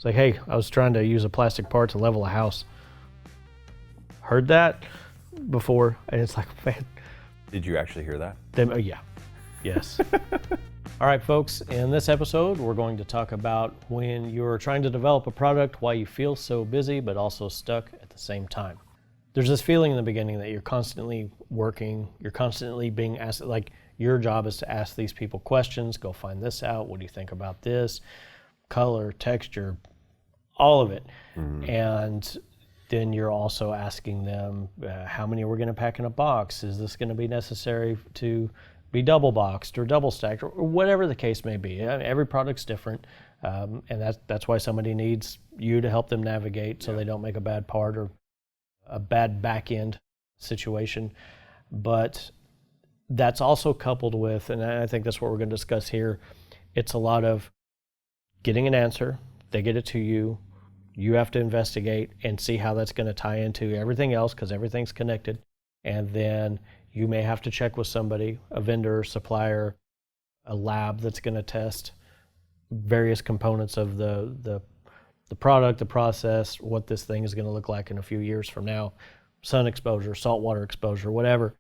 It's like, hey, I was trying to use a plastic part to level a house. Heard that before, and it's like, man. Did you actually hear that? Yeah, yes. All right, folks, in this episode, we're going to talk about when you're trying to develop a product, why you feel so busy, but also stuck at the same time. There's this feeling in the beginning that you're constantly working, you're constantly being asked, like your job is to ask these people questions, go find this out, what do you think about this, color, texture, all of it. And then you're also asking them, how many are we gonna pack in a box? Is this gonna be necessary to be double boxed or double stacked or whatever the case may be? Every product's different. And that's why somebody needs you to help them navigate so they don't make a bad part or a bad back end situation. But that's also coupled with, and I think that's what we're going to discuss here, it's a lot of getting an answer, they get it to you, you have to investigate and see how that's going to tie into everything else because everything's connected. And then you may have to check with somebody, a vendor, supplier, a lab that's going to test various components of the product, the process, what this thing is going to look like in a few years from now, sun exposure, saltwater exposure, whatever.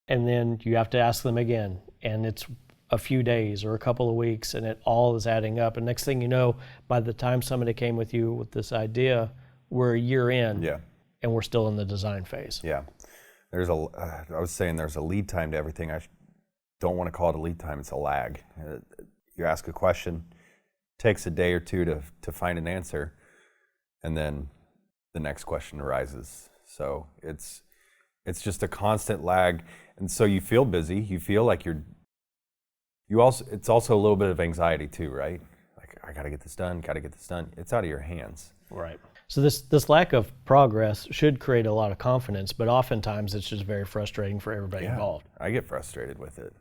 And then you have to ask them again, and it's a few days or a couple of weeks, and it all is adding up. And next thing you know, by the time somebody came with you with this idea, we're a year in, and we're still in the design phase. Yeah, I was saying there's a lead time to everything. I don't want to call it a lead time, it's a lag. You ask a question, takes a day or two to find an answer, and then the next question arises. So it's just a constant lag, and so you feel busy. You feel like it's also a little bit of anxiety too, right? Like, I gotta get this done. It's out of your hands. Right. So this lack of progress should create a lot of confidence, but oftentimes it's just very frustrating for everybody involved. I get frustrated with it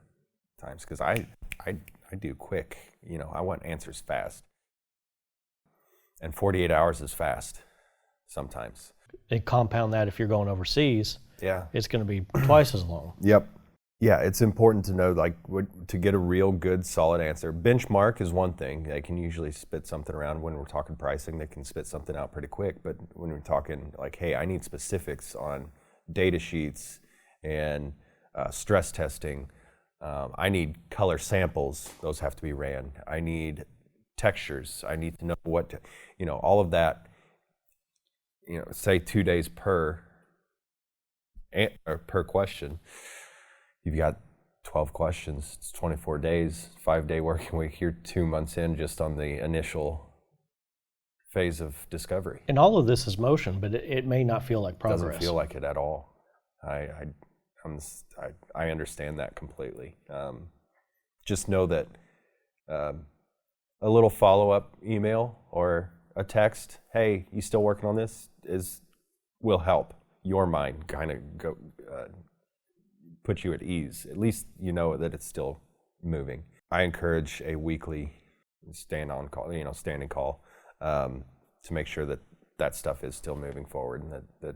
at times because I do quick. I want answers fast. And 48 hours is fast sometimes. And compound that if you're going overseas, it's going to be twice as long. Yep. Yeah, it's important to know, to get a real good, solid answer. Benchmark is one thing. They can usually spit something around. When we're talking pricing, they can spit something out pretty quick. But when we're talking hey, I need specifics on data sheets and stress testing, I need color samples. Those have to be ran. I need textures. I need to know all of that, say 2 days per question. You've got 12 questions, it's 24 days, 5-day working week. You're 2 months in just on the initial phase of discovery. And all of this is motion, but it may not feel like progress. It doesn't feel like it at all. I understand that completely. Just know that a little follow-up email or a text, hey, you still working on this, will help your mind kind of go put you at ease. At least you know that it's still moving. I encourage a weekly standing call to make sure that stuff is still moving forward, and that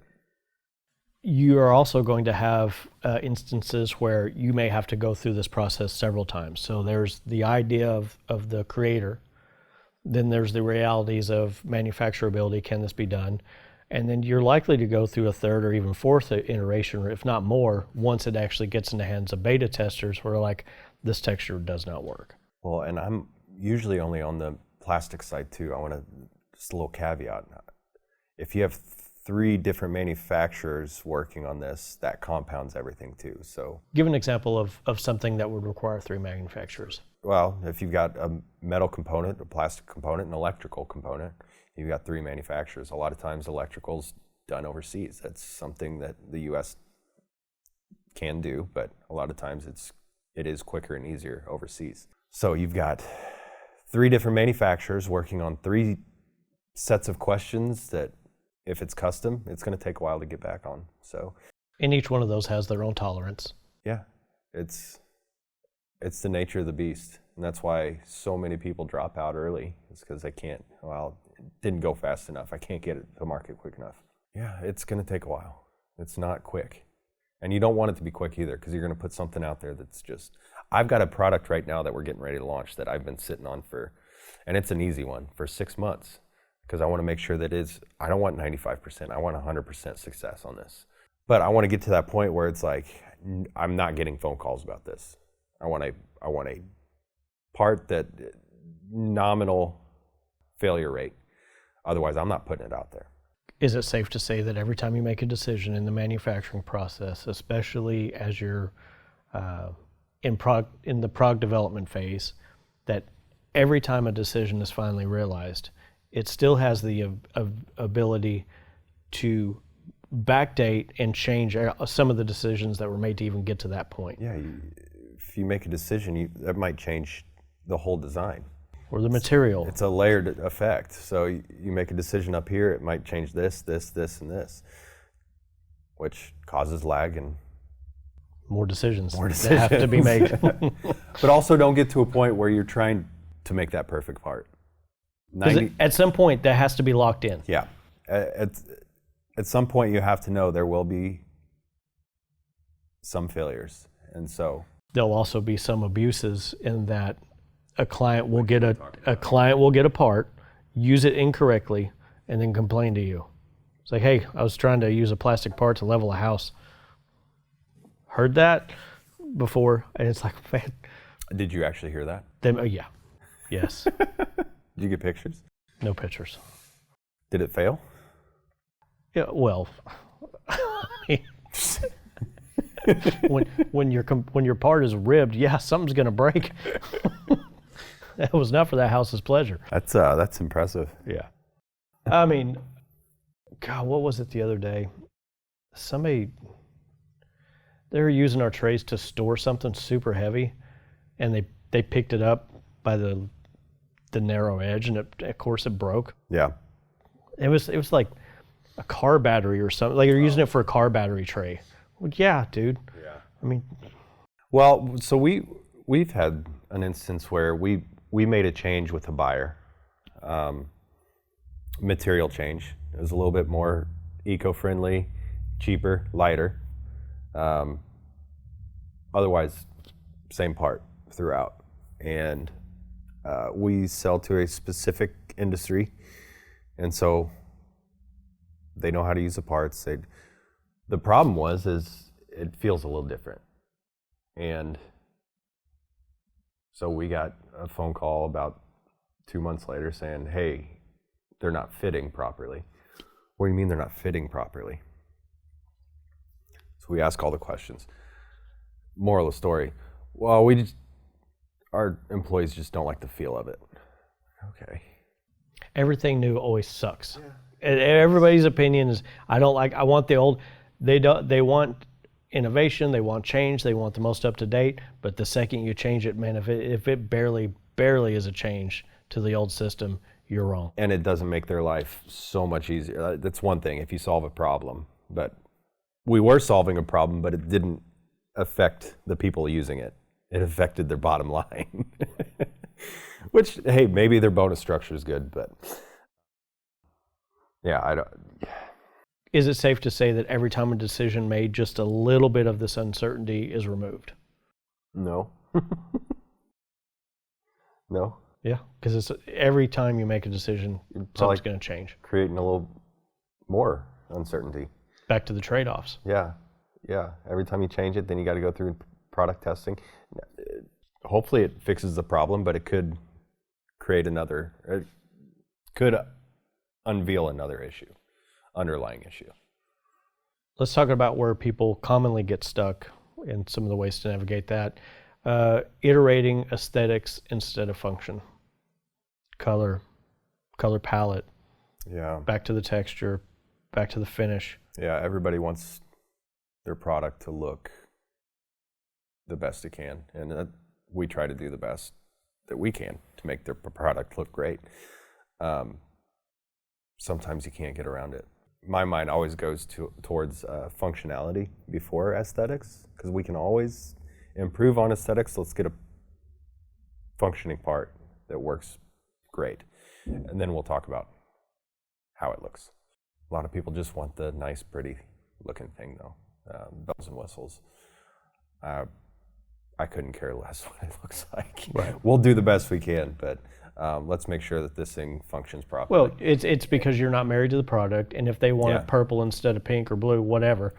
you are also going to have instances where you may have to go through this process several times. So there's the idea of the creator, then there's the realities of manufacturability, can this be done? And then you're likely to go through a third or even fourth iteration, or if not more, once it actually gets in the hands of beta testers where this texture does not work. Well, and I'm usually only on the plastic side too. I want to, just a little caveat. If you have 3 different manufacturers working on this, that compounds everything too. So give an example of something that would require 3 manufacturers. Well, if you've got a metal component, a plastic component, an electrical component, you've got 3 manufacturers. A lot of times electrical's done overseas. That's something that the U.S. can do, but a lot of times it is quicker and easier overseas. So you've got 3 different manufacturers working on 3 sets of questions that, if it's custom, it's going to take a while to get back on. So, and each one of those has their own tolerance. Yeah, it's the nature of the beast, and that's why so many people drop out early. It's because they can't. Well, it didn't go fast enough. I can't get it to market quick enough. Yeah, it's going to take a while. It's not quick, and you don't want it to be quick either, because you're going to put something out there that's just. I've got a product right now that we're getting ready to launch that I've been sitting on for And it's an easy one for 6 months because I want to make sure that I don't want 95%. I want 100% success on this. But I want to get to that point where it's like, I'm not getting phone calls about this. I want a part that nominal failure rate. Otherwise, I'm not putting it out there. Is it safe to say that every time you make a decision in the manufacturing process, especially as you're in the product development phase, that every time a decision is finally realized, it still has the ability to backdate and change some of the decisions that were made to even get to that point? Yeah, if you make a decision, that might change the whole design. Or the material. It's a layered effect. So you make a decision up here, it might change this, this, this, and this, which causes lag and more decisions that have to be made. But also don't get to a point where you're trying to make that perfect part. At some point, that has to be locked in. Yeah. At some point, you have to know there will be some failures. And so there'll also be some abuses in that a client will get a part, use it incorrectly, and then complain to you. It's like, hey, I was trying to use a plastic part to level a house. Heard that before, and it's like, man. Did you actually hear that? Yeah. Yes. Did you get pictures? No pictures. Did it fail? Yeah. Well, when your part is ribbed, yeah, something's gonna break. That was not for that house's pleasure. That's impressive. Yeah. I mean, God, what was it the other day? They were using our trays to store something super heavy, and they picked it up by the narrow edge, and of course it broke. Yeah. It was like a car battery or something. Like you're using it for a car battery tray. Well, yeah, dude. Yeah. I mean. Well, so we've had an instance where we made a change with a buyer, material change. It was a little bit more eco-friendly, cheaper, lighter. Otherwise, same part throughout. And we sell to a specific industry, and so they know how to use the parts. The problem is it feels a little different. And so we got a phone call about 2 months later saying, hey, they're not fitting properly. What do you mean they're not fitting properly? So we ask all the questions. Moral of the story, well, our employees just don't like the feel of it. Okay. Everything new always sucks. Yeah. Everybody's opinion is, I want the old. They want innovation, they want change, they want the most up to date, but the second you change it, man, if it barely is a change to the old system, you're wrong. And it doesn't make their life so much easier. That's one thing if you solve a problem, but we were solving a problem, but it didn't affect the people using it. It affected their bottom line. Which, hey, maybe their bonus structure is good, but yeah, I don't. Is it safe to say that every time a decision made, just a little bit of this uncertainty is removed? No. No. Yeah, because it's every time you make a decision, something's going to change. Creating a little more uncertainty. Back to the trade-offs. Yeah. Every time you change it, then you got to go through product testing. Hopefully it fixes the problem, but it could unveil another issue, underlying issue. Let's talk about where people commonly get stuck and some of the ways to navigate that. Iterating aesthetics instead of function. Color palette. Yeah. Back to the texture, back to the finish. Yeah, everybody wants their product to look the best it can, and we try to do the best that we can to make their product look great. Sometimes you can't get around it. My mind always goes towards functionality before aesthetics, because we can always improve on aesthetics. Let's get a functioning part that works great, and then we'll talk about how it looks. A lot of people just want the nice, pretty looking thing, though. Bells and whistles. I couldn't care less what it looks like. Right. We'll do the best we can, but Let's make sure that this thing functions properly. Well, it's because you're not married to the product, and if they want Yeah. it purple instead of pink or blue, whatever,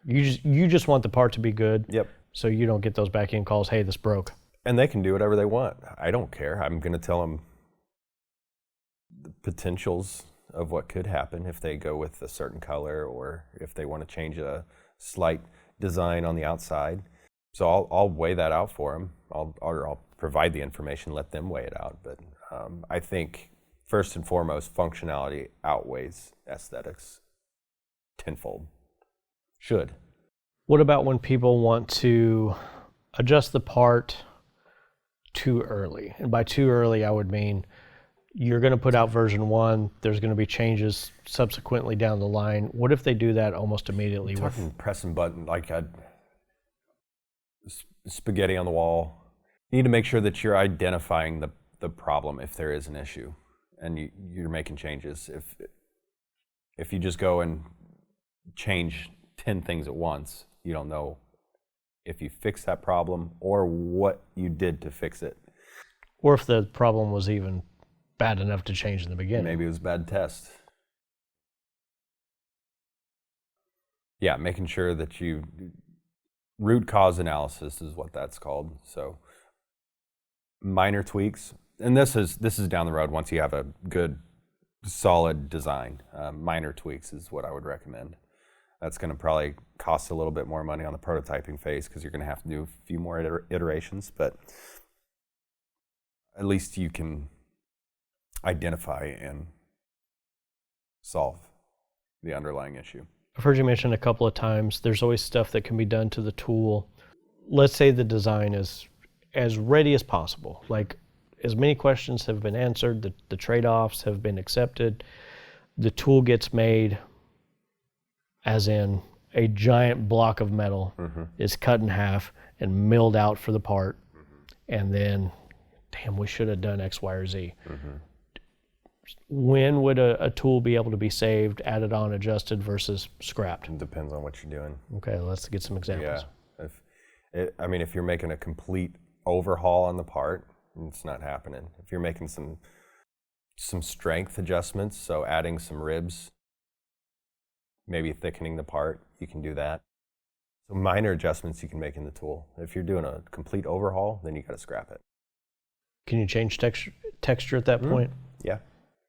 you just want the part to be good. Yep. So you don't get those back end calls. Hey, this broke. And they can do whatever they want. I don't care. I'm going to tell them the potentials of what could happen if they go with a certain color, or if they want to change a slight design on the outside. So I'll weigh that out for them. I'll provide the information, let them weigh it out. But I think first and foremost, functionality outweighs aesthetics tenfold. Should. What about when people want to adjust the part too early? And by too early, I would mean you're going to put out version 1. There's going to be changes subsequently down the line. What if they do that almost immediately? You're talking pressing button, like spaghetti on the wall. You need to make sure that you're identifying the problem if there is an issue, and you're making changes. If you just go and change 10 things at once, you don't know if you fixed that problem or what you did to fix it. Or if the problem was even bad enough to change in the beginning. Maybe it was a bad test. Yeah, making sure that you root cause analysis is what that's called. So minor tweaks, and this is down the road once you have a good solid design. Minor tweaks is what I would recommend. That's going to probably cost a little bit more money on the prototyping phase because you're going to have to do a few more iterations, but at least you can identify and solve the underlying issue. I've heard you mention a couple of times there's always stuff that can be done to the tool. Let's say the design is as ready as possible, like as many questions have been answered, the trade-offs have been accepted, the tool gets made, as in a giant block of metal is cut in half and milled out for the part, and then, damn, we should have done X, Y, or Z. When would a tool be able to be saved, added on, adjusted versus scrapped? It depends on what you're doing. Okay, let's get some examples. Yeah. If you're making a complete overhaul on the part, it's not happening. If you're making some strength adjustments, so adding some ribs, maybe thickening the part, you can do that. So minor adjustments you can make in the tool. If you're doing a complete overhaul, then you got to scrap it. Can you change texture at that point? Yeah,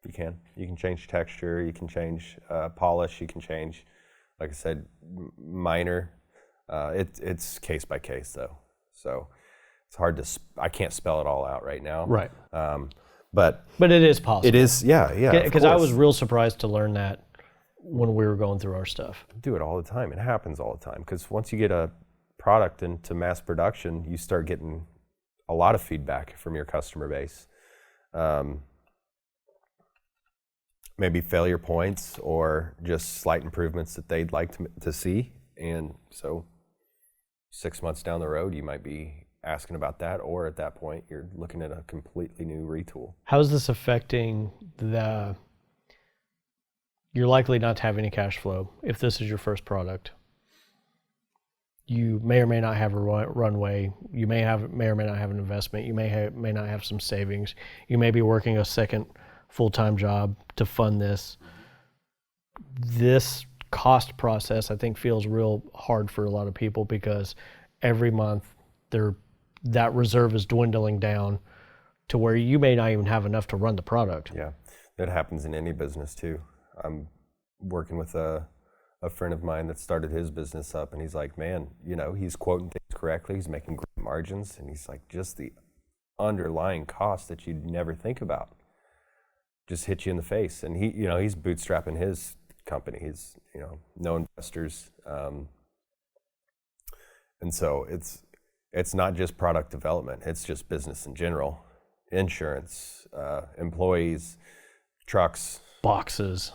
you can. You can change texture, you can change polish, you can change, like I said, minor. It's case by case though. So it's hard to, I can't spell it all out right now. Right. But it is possible. it is, yeah. Because I was real surprised to learn that when we were going through our stuff. Do it all the time. It happens all the time. Because once you get a product into mass production, you start getting a lot of feedback from your customer base. Maybe failure points or just slight improvements that they'd like to see. And so 6 months down the road, you might be asking about that, or at that point, you're looking at a completely new retool. How is this affecting you're likely not to have any cash flow if this is your first product. You may or may not have a runway. You may or may not have an investment. You may not have some savings. You may be working a second full-time job to fund this. This cost process, I think, feels real hard for a lot of people because every month that reserve is dwindling down to where you may not even have enough to run the product. Yeah, that happens in any business too. I'm working with a friend of mine that started his business up, and he's like, man, he's quoting things correctly, he's making great margins, and he's like, just the underlying cost that you'd never think about just hit you in the face. And he's bootstrapping his company. He's, no investors. And so it's not just product development, it's just business in general. Insurance, employees, trucks, boxes,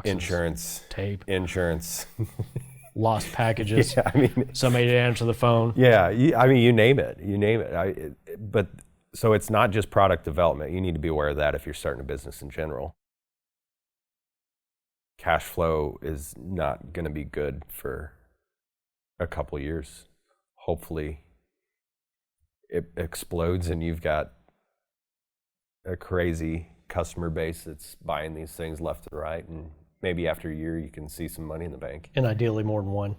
insurance, tape, insurance, lost packages. Yeah, somebody to answer the phone. Yeah, you name it. But so it's not just product development. You need to be aware of that if you're starting a business in general. Cash flow is not going to be good for a couple years. Hopefully, it explodes and you've got a crazy customer base that's buying these things left and right, and maybe after a year you can see some money in the bank. And ideally more than one.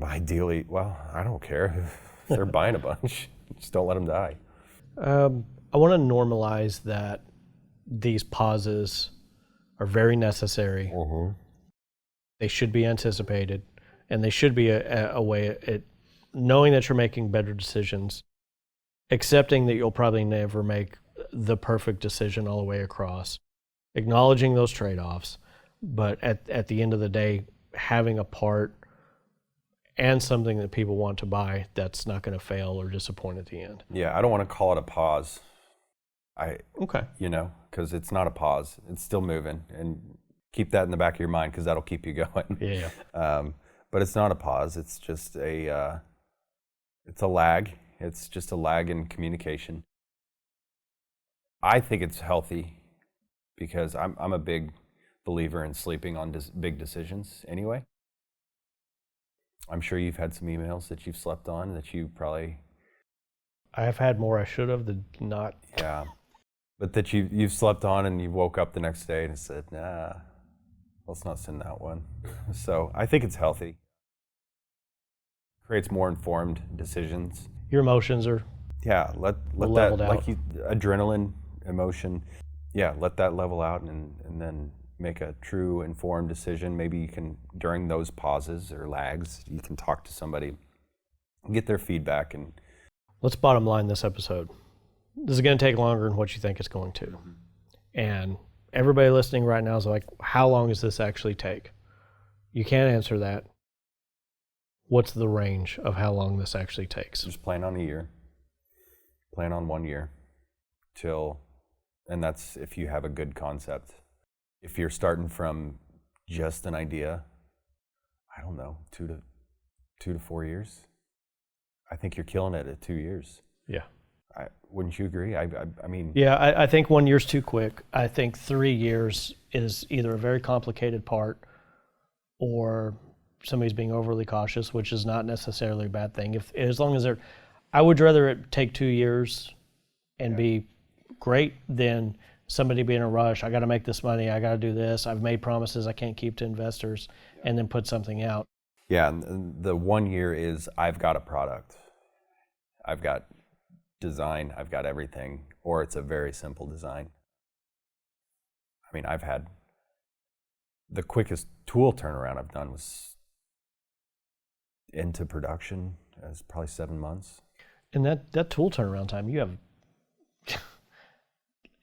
Ideally, well, I don't care if they're buying a bunch. Just don't let them die. I want to normalize that these pauses are very necessary. They should be anticipated, and they should be a way at knowing that you're making better decisions, accepting that you'll probably never make the perfect decision all the way across, acknowledging those trade-offs, but at the end of the day, having a part and something that people want to buy that's not going to fail or disappoint at the end. Yeah, I don't want to call it a pause. Okay. You know, because it's not a pause. It's still moving, and keep that in the back of your mind because that'll keep you going. Yeah. But it's not a pause. It's just it's a lag. It's just a lag in communication. I think it's healthy because I'm a big believer in sleeping on big decisions anyway. I'm sure you've had some emails that you've slept on that you probably... I have had more I should have than not. Yeah. But that you've slept on and you woke up the next day and said, nah, let's not send that one. So I think it's healthy. Creates more informed decisions. Your emotions are let that, leveled out. like adrenaline, emotion, let that level out and then make a true informed decision. Maybe you can, during those pauses or lags, you can talk to somebody, get their feedback. And let's bottom line this episode. This is going to take longer than what you think it's going to. And everybody listening right now is like, how long does this actually take? You can't answer that. What's the range of how long this actually takes? Just plan on a year. Plan on 1 year and that's if you have a good concept. If you're starting from just an idea, I don't know, 2 to 4 years. I think you're killing it at 2 years. Yeah. Wouldn't you agree? I mean... Yeah, I think 1 year's too quick. I think 3 years is either a very complicated part or somebody's being overly cautious, which is not necessarily a bad thing. As long as I would rather it take 2 years and be great than somebody be in a rush. I got to make this money. I got to do this. I've made promises I can't keep to investors and then put something out. Yeah, and the 1 year is I've got a product. I've got design. I've got everything. Or it's a very simple design. I mean, I've had the quickest tool turnaround I've done was into production. It was probably 7 months. And that tool turnaround time you have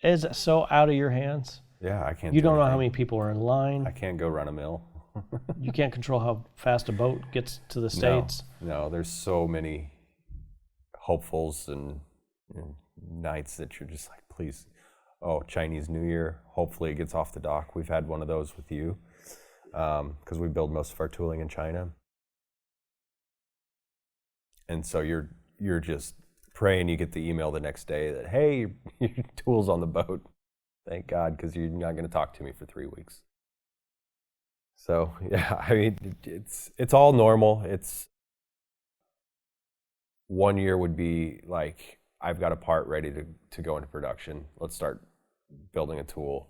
is so out of your hands. Yeah, I can't. You don't know how many people are in line. I can't go run a mill. You can't control how fast a boat gets to the States. No, there's so many hopefuls and nights that you're just like, please, Chinese New Year, hopefully it gets off the dock. We've had one of those with you because we build most of our tooling in China. And so you're just praying you get the email the next day that, hey, your tool's on the boat. Thank God, because you're not going to talk to me for 3 weeks. So, yeah, I mean, it's all normal. It's 1 year would be like, I've got a part ready to go into production. Let's start building a tool,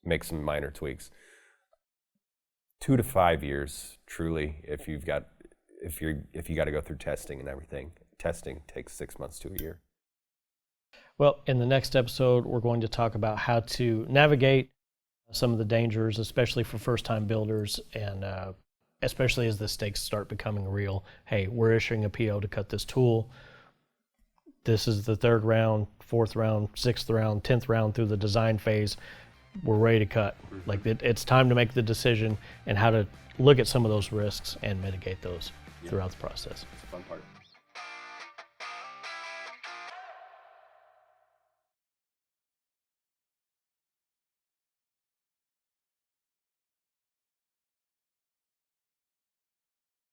make some minor tweaks. 2 to 5 years, truly, if you got to go through testing and everything. Testing takes 6 months to a year. Well, in the next episode, we're going to talk about how to navigate some of the dangers, especially for first-time builders, and especially as the stakes start becoming real. Hey, we're issuing a PO to cut this tool. This is the 3rd round, 4th round, 6th round, 10th round through the design phase. We're ready to cut. Like it's time to make the decision and how to look at some of those risks and mitigate those throughout the process. It's a fun part.